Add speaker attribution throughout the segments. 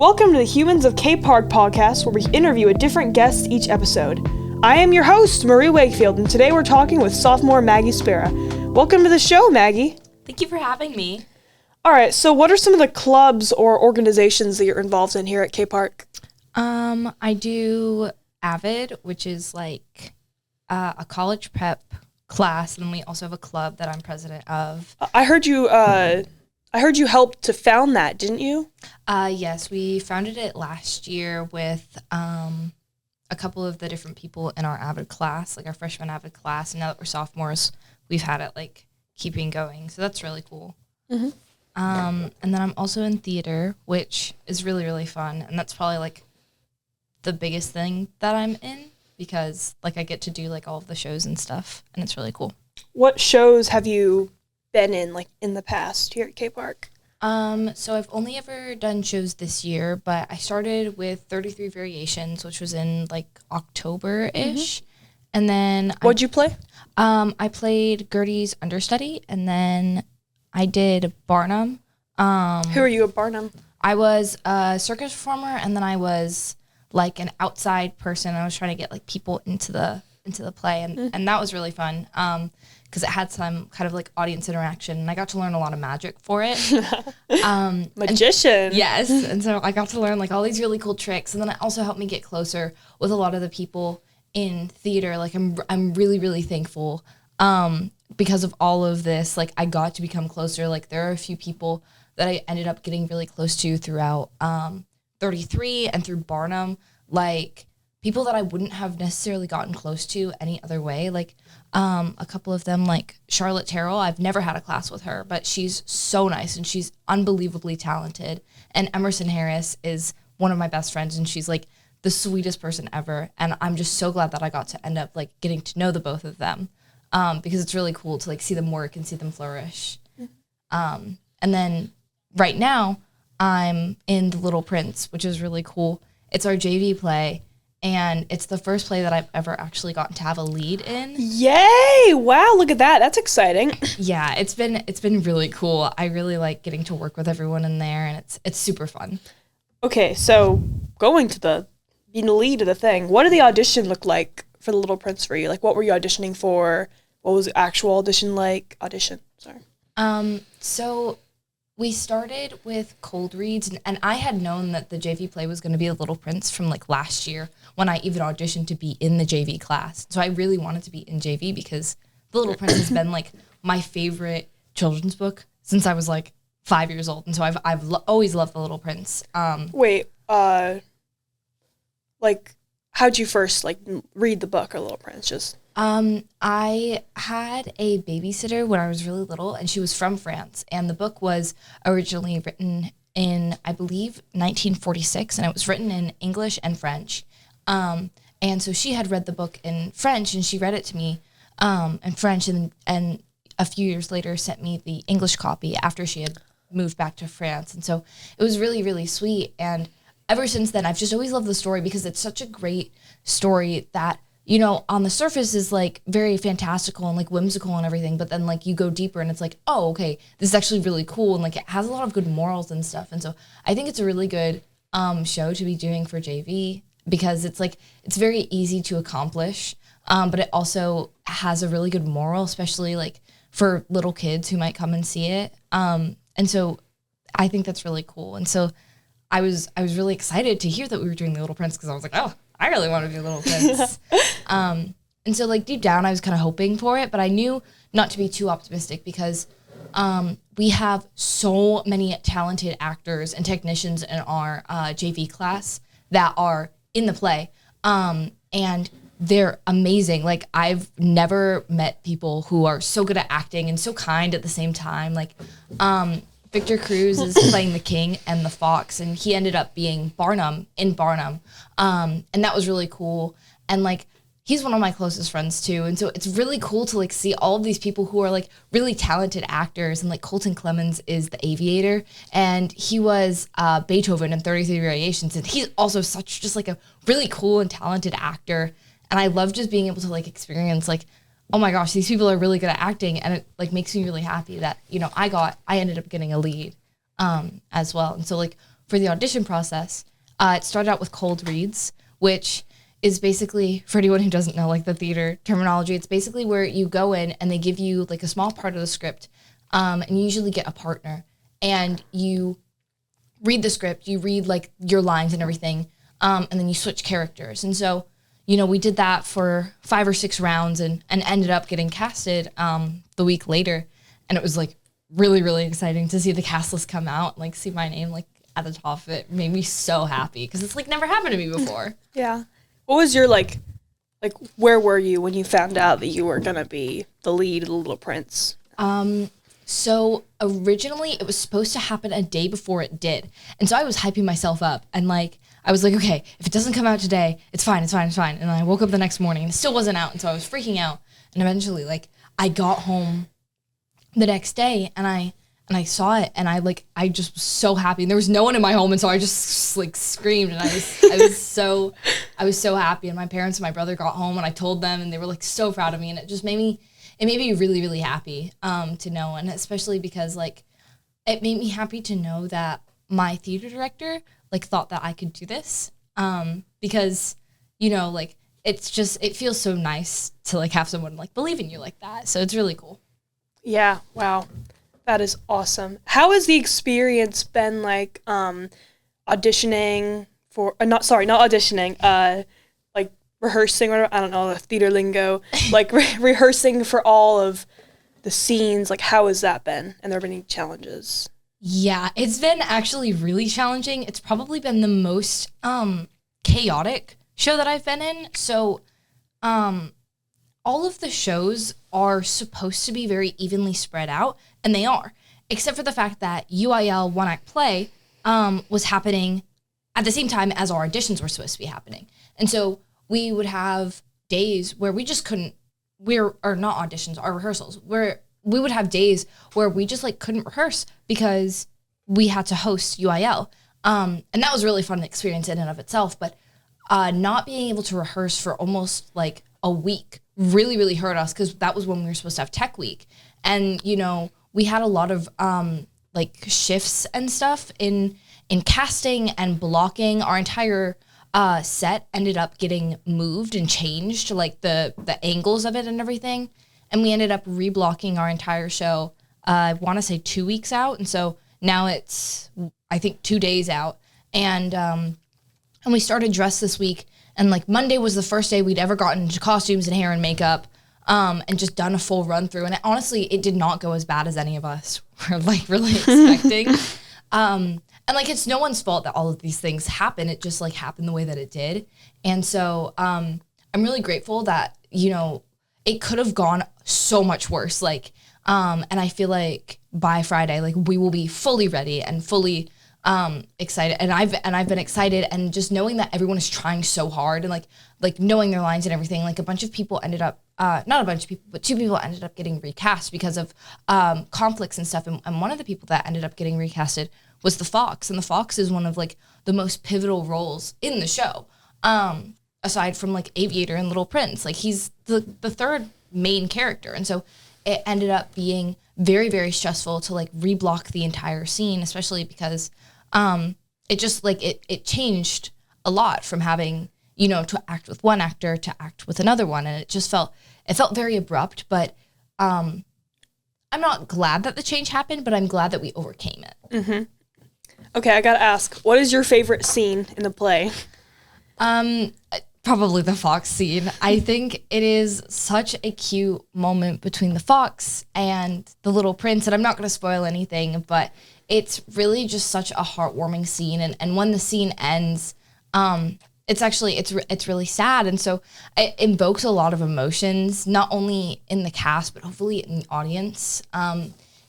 Speaker 1: Welcome to the Humans of KPARK podcast, where we interview a different guest each episode. I am your host, Marie Wakefield, and today we're talking with sophomore Maggie Spara. Welcome to the show, Maggie.
Speaker 2: Thank you for having me.
Speaker 1: All right, so what are some of the clubs or organizations that you're involved in here at KPARK?
Speaker 2: I do AVID, which is like a college prep class, and then we also have a club that I'm president of.
Speaker 1: I heard you helped to found that, didn't you?
Speaker 2: Yes, we founded it last year with a couple of the different people in our AVID class, like our freshman AVID class, and now that we're sophomores, we've had it like keeping going, so that's really cool.
Speaker 1: Mm-hmm.
Speaker 2: And then I'm also in theater, which is really, really fun, and that's probably like the biggest thing that I'm in, because like I get to do like all of the shows and stuff, and it's really cool.
Speaker 1: What shows have you been in like in the past here at KPARK?
Speaker 2: So I've only ever done shows this year, but I started with 33 Variations, which was in like October-ish. And then
Speaker 1: What'd you play?
Speaker 2: I played Gertie's understudy, and then I did Barnum.
Speaker 1: Who are you at Barnum?
Speaker 2: I was a circus performer, and then I was like an outside person. I was trying to get like people into the play, and that was really fun. Because it had some kind of like audience interaction, and I got to learn a lot of magic for it.
Speaker 1: Magician.
Speaker 2: Yes, and so I got to learn like all these really cool tricks, and then it also helped me get closer with a lot of the people in theater. Like I'm really, really thankful because of all of this. Like I got to become closer. Like there are a few people that I ended up getting really close to throughout 33 and through Barnum, like people that I wouldn't have necessarily gotten close to any other way. Like a couple of them, like Charlotte Terrell, I've never had a class with her, but she's so nice and she's unbelievably talented. And Emerson Harris is one of my best friends, and she's like the sweetest person ever. And I'm just so glad that I got to end up like getting to know the both of them because it's really cool to like see them work and see them flourish. And then right now I'm in The Little Prince, which is really cool. It's our JV play, and it's the first play that I've ever actually gotten to have a lead in.
Speaker 1: Yay! Wow, look at that. That's exciting.
Speaker 2: Yeah, it's been really cool. I really like getting to work with everyone in there, and it's super fun.
Speaker 1: Okay, so going to being the lead of the thing, what did the audition look like for The Little Prince for you? Like, what were you auditioning for? What was the actual audition like?
Speaker 2: So we started with cold reads, and I had known that the JV play was going to be The Little Prince from like last year when I even auditioned to be in the JV class. So I really wanted to be in JV because The Little Prince has been like my favorite children's book since I was like 5 years old, and so I've always loved The Little Prince.
Speaker 1: Like how'd you first like read the book or Little Prince? Just
Speaker 2: I had a babysitter when I was really little, and she was from France, and the book was originally written in, I believe, 1946, and it was written in English and French. And so she had read the book in French, and she read it to me in French, and a few years later sent me the English copy after she had moved back to France. And so it was really, really sweet. And ever since then, I've just always loved the story because it's such a great story that, you know, on the surface is like very fantastical and like whimsical and everything, but then like you go deeper and it's like, oh, okay, this is actually really cool, and like it has a lot of good morals and stuff. And so I think it's a really good show to be doing for JV because it's like it's very easy to accomplish, but it also has a really good moral, especially like for little kids who might come and see it. And so I think that's really cool. And so I was really excited to hear that we were doing The Little Prince because I was like, oh, I really want to do Little Prince. And so like deep down I was kind of hoping for it, but I knew not to be too optimistic because we have so many talented actors and technicians in our JV class that are in the play, and they're amazing. Like I've never met people who are so good at acting and so kind at the same time. Like Victor Cruz is playing the king and the fox, and he ended up being Barnum in Barnum. And that was really cool. And like, he's one of my closest friends too. And so it's really cool to like see all of these people who are like really talented actors. And like Colton Clemens is the aviator, and he was Beethoven in 33 Variations. And he's also such just like a really cool and talented actor. And I love just being able to like experience like, oh my gosh, these people are really good at acting, and it like makes me really happy that, you know, I ended up getting a lead as well. And so like for the audition process, it started out with cold reads, which is basically, for anyone who doesn't know like the theater terminology, it's basically where you go in and they give you like a small part of the script, and you usually get a partner, and you read the script, you read like your lines and everything, and then you switch characters. And so, you know, we did that for 5 or 6 rounds and ended up getting casted the week later. And it was like really, really exciting to see the cast list come out, like see my name like at the top of it. It made me so happy because it's like never happened to me before.
Speaker 1: Yeah. What was your like where were you when you found out that you were gonna be the lead of The Little Prince?
Speaker 2: So originally it was supposed to happen a day before it did. And so I was hyping myself up and like, I was like, okay, if it doesn't come out today, it's fine. And I woke up the next morning and it still wasn't out. And so I was freaking out. And eventually like I got home the next day and I saw it and I just was so happy. And there was no one in my home. And so I just like screamed and I was so happy. And my parents and my brother got home and I told them and they were like so proud of me. And it just made me really, really happy to know. And especially because like it made me happy to know that my theater director like thought that I could do this, because, you know, like it feels so nice to like have someone like believe in you like that. So it's really cool.
Speaker 1: Yeah. Wow. That is awesome. How has the experience been like auditioning for, not auditioning, like rehearsing, or I don't know, the theater lingo, like rehearsing for all of the scenes? Like, how has that been? And there been any challenges?
Speaker 2: Yeah, it's been actually really challenging. It's probably been the most chaotic show that I've been in. So all of the shows are supposed to be very evenly spread out, and they are, except for the fact that UIL one-act play was happening at the same time as our auditions were supposed to be happening. And so we would have days where we just couldn't, or not auditions, our rehearsals, where we would have days where we just like couldn't rehearse because we had to host UIL. And that was a really fun experience in and of itself. But not being able to rehearse for almost like a week really, really hurt us because that was when we were supposed to have tech week. And, you know, we had a lot of like shifts and stuff in casting and blocking. Our entire set ended up getting moved and changed, like the angles of it and everything. And we ended up reblocking our entire show, I want to say 2 weeks out. And so now it's, I think, 2 days out. And we started dress this week. And like Monday was the first day we'd ever gotten into costumes and hair and makeup, and just done a full run through. And honestly, it did not go as bad as any of us were like really expecting. And like, it's no one's fault that all of these things happen. It just like happened the way that it did. And so I'm really grateful that, you know, it could have gone so much worse. Like, and I feel like by Friday, like we will be fully ready and fully excited. And I've been excited, and just knowing that everyone is trying so hard and like knowing their lines and everything. Like a bunch of people ended up, not a bunch of people, but 2 people ended up getting recast because of conflicts and stuff. And one of the people that ended up getting recasted was the Fox. And the Fox is one of like the most pivotal roles in the show. Aside from like Aviator and Little Prince, like he's the third main character. And so it ended up being very, very stressful to like reblock the entire scene, especially because it just like it changed a lot from having, you know, to act with one actor to act with another one. And it felt very abrupt, but I'm not glad that the change happened, but I'm glad that we overcame it.
Speaker 1: Mm-hmm. Okay, I gotta ask, what is your favorite scene in the play?
Speaker 2: Probably the Fox scene. I think it is such a cute moment between the Fox and the Little Prince, and I'm not going to spoil anything, but it's really just such a heartwarming scene. And when the scene ends, it's really sad, and so it invokes a lot of emotions, not only in the cast but hopefully in the audience.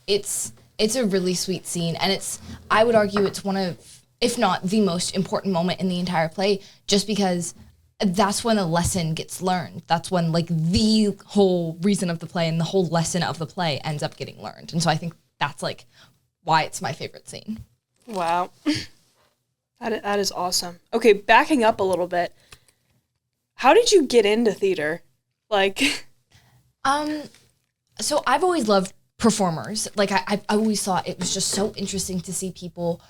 Speaker 2: It's a really sweet scene, and I would argue it's one of, if not the most important moment in the entire play, just because that's when a lesson gets learned. That's when like the whole reason of the play and the whole lesson of the play ends up getting learned. And so I think that's like why it's my favorite scene.
Speaker 1: Wow. That is awesome. Okay, backing up a little bit. How did you get into theater? Like,
Speaker 2: so I've always loved performers. Like I always thought it was just so interesting to see people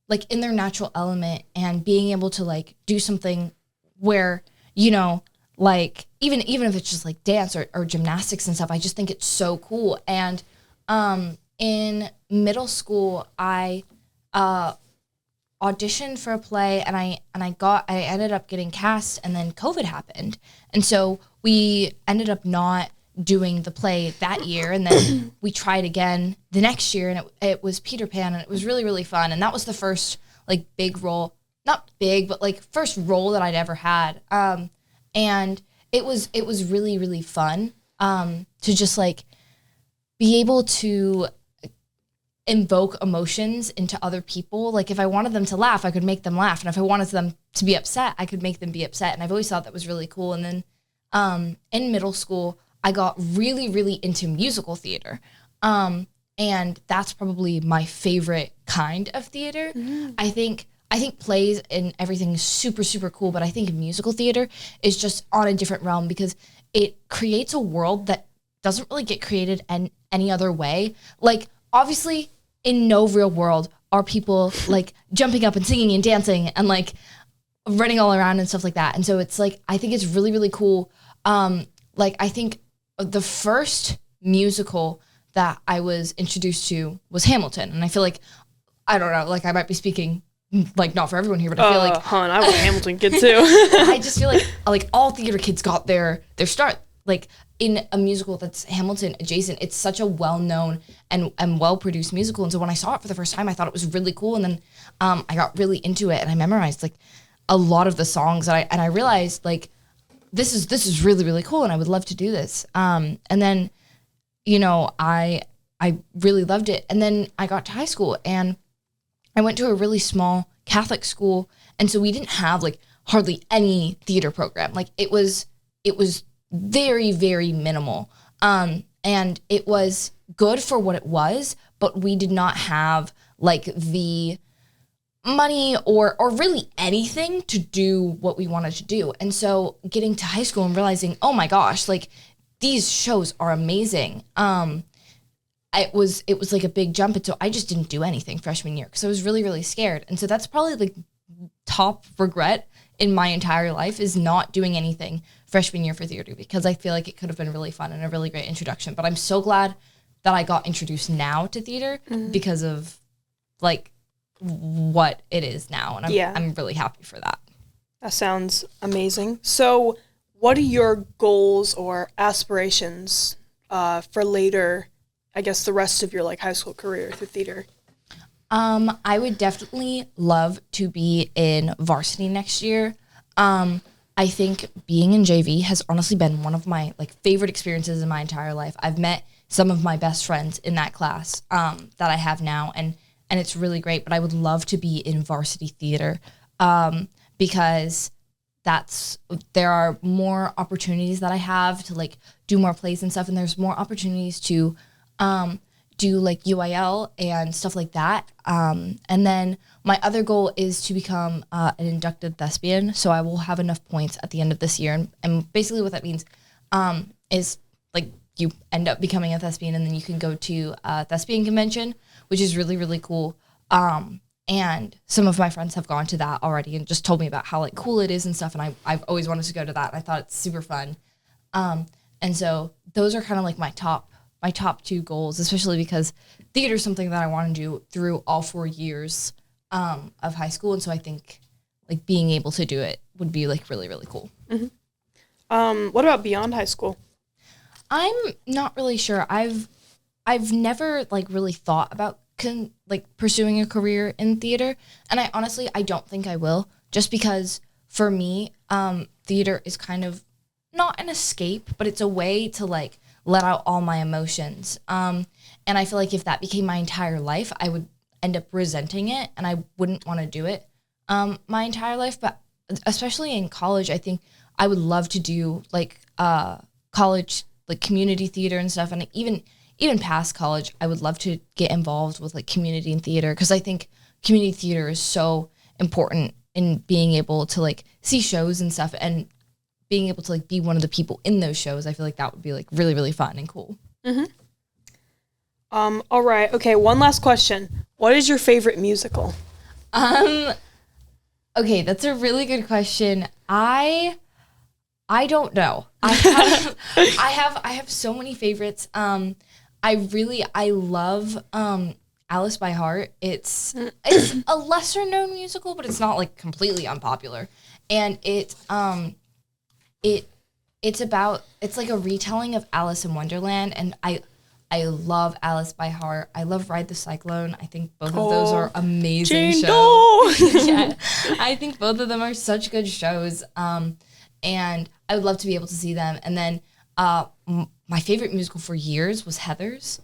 Speaker 2: like in their natural element and being able to like do something where, you know, like even if it's just like dance or gymnastics and stuff, I just think it's so cool. And in middle school, I auditioned for a play and I ended up getting cast, and then COVID happened. And so we ended up not doing the play that year, and then we tried again the next year, and it was Peter Pan, and it was really, really fun. And that was the first like big role, not big, but like first role that I'd ever had. And it was really, really fun to just like be able to invoke emotions into other people. Like if I wanted them to laugh, I could make them laugh. And if I wanted them to be upset, I could make them be upset. And I've always thought that was really cool. And then in middle school, I got really, really into musical theater. And that's probably my favorite kind of theater. Mm-hmm. I think plays and everything is super, super cool, but I think musical theater is just on a different realm because it creates a world that doesn't really get created any other way. Like, obviously, in no real world are people, like, jumping up and singing and dancing and, like, running all around and stuff like that. And so it's, like, I think it's really, really cool. Like, I think the first musical that I was introduced to was Hamilton. And I feel like, I don't know, like, I might be speaking like not for everyone here, but I feel like
Speaker 1: I was a Hamilton kid too.
Speaker 2: I just feel like all theater kids got their start like in a musical that's Hamilton adjacent. It's such a well-known and well-produced musical, and so when I saw it for the first time, I thought it was really cool, and then I got really into it, and I memorized like a lot of the songs, and I realized like this is really, really cool, and I would love to do this. And then, you know, I really loved it, and then I got to high school, and I went to a really small Catholic school, and so we didn't have like hardly any theater program. Like it was very, very minimal. And it was good for what it was, but we did not have like the money or really anything to do what we wanted to do. And so getting to high school and realizing, oh my gosh, like these shows are amazing. It was like a big jump. And so I just didn't do anything freshman year because I was really, really scared. And so that's probably like top regret in my entire life is not doing anything freshman year for theater, because I feel like it could have been really fun and a really great introduction. But I'm so glad that I got introduced now to theater because of like what it is now. And I'm really happy for that.
Speaker 1: That sounds amazing. So what are your goals or aspirations for later, I guess, the rest of your like high school career through theater?
Speaker 2: I would definitely love to be in varsity next year. I think being in JV has honestly been one of my like favorite experiences in my entire life. I've met some of my best friends in that class that I have now, and it's really great. But I would love to be in varsity theater because there are more opportunities that I have to like do more plays and stuff, and there's more opportunities to do like UIL and stuff like that. And then my other goal is to become an inducted thespian. So I will have enough points at the end of this year. And basically what that means is like you end up becoming a thespian, and then you can go to a thespian convention, which is really, really cool. And some of my friends have gone to that already and just told me about how like cool it is and stuff. And I've always wanted to go to that. And I thought it's super fun. And so those are kind of like my top two goals, especially because theater is something that I want to do through all 4 years of high school. And so I think like being able to do it would be like really, really cool.
Speaker 1: Mm-hmm. What about beyond high school?
Speaker 2: I'm not really sure. I've never like really thought about pursuing a career in theater. And I don't think I will, just because for me, theater is kind of not an escape, but it's a way to like let out all my emotions. And I feel like if that became my entire life, I would end up resenting it, and I wouldn't want to do it my entire life. But especially in college, I think I would love to do like college, like community theater and stuff. And even past college, I would love to get involved with like community and theater, because I think community theater is so important in being able to like see shows and stuff, and being able to like be one of the people in those shows. I feel like that would be like really, really fun and cool.
Speaker 1: Mm-hmm. All right. Okay. One last question. What is your favorite musical?
Speaker 2: Okay, that's a really good question. I don't know. I have so many favorites. I love Alice by Heart. It's a lesser known musical, but it's not like completely unpopular. And it's like a retelling of Alice in Wonderland, and I love Alice by Heart. I love Ride the Cyclone. I think both of those are amazing shows. Yeah, I think both of them are such good shows. And I would love to be able to see them. And then my favorite musical for years was Heathers.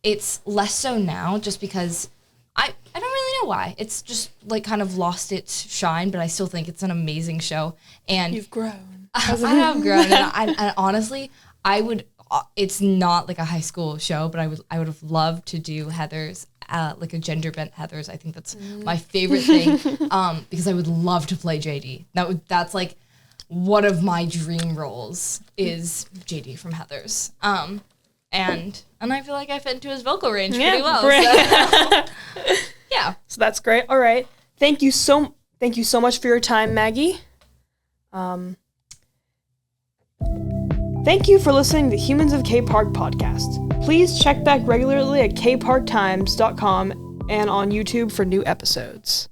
Speaker 2: It's less so now just because I don't really know why. It's just like kind of lost its shine, but I still think it's an amazing show. And
Speaker 1: You've grown.
Speaker 2: I have grown. And honestly, I would, it's not like a high school show, but I would have loved to do Heathers, like a gender bent Heathers. I think that's my favorite thing, because I would love to play JD. That's like one of my dream roles is JD from Heathers. And I feel like I fit into his vocal range pretty well. So. Yeah.
Speaker 1: So that's great. All right. Thank you so much for your time, Maggie. Thank you for listening to the Humans of KPARK podcast. Please check back regularly at kparktimes.com and on YouTube for new episodes.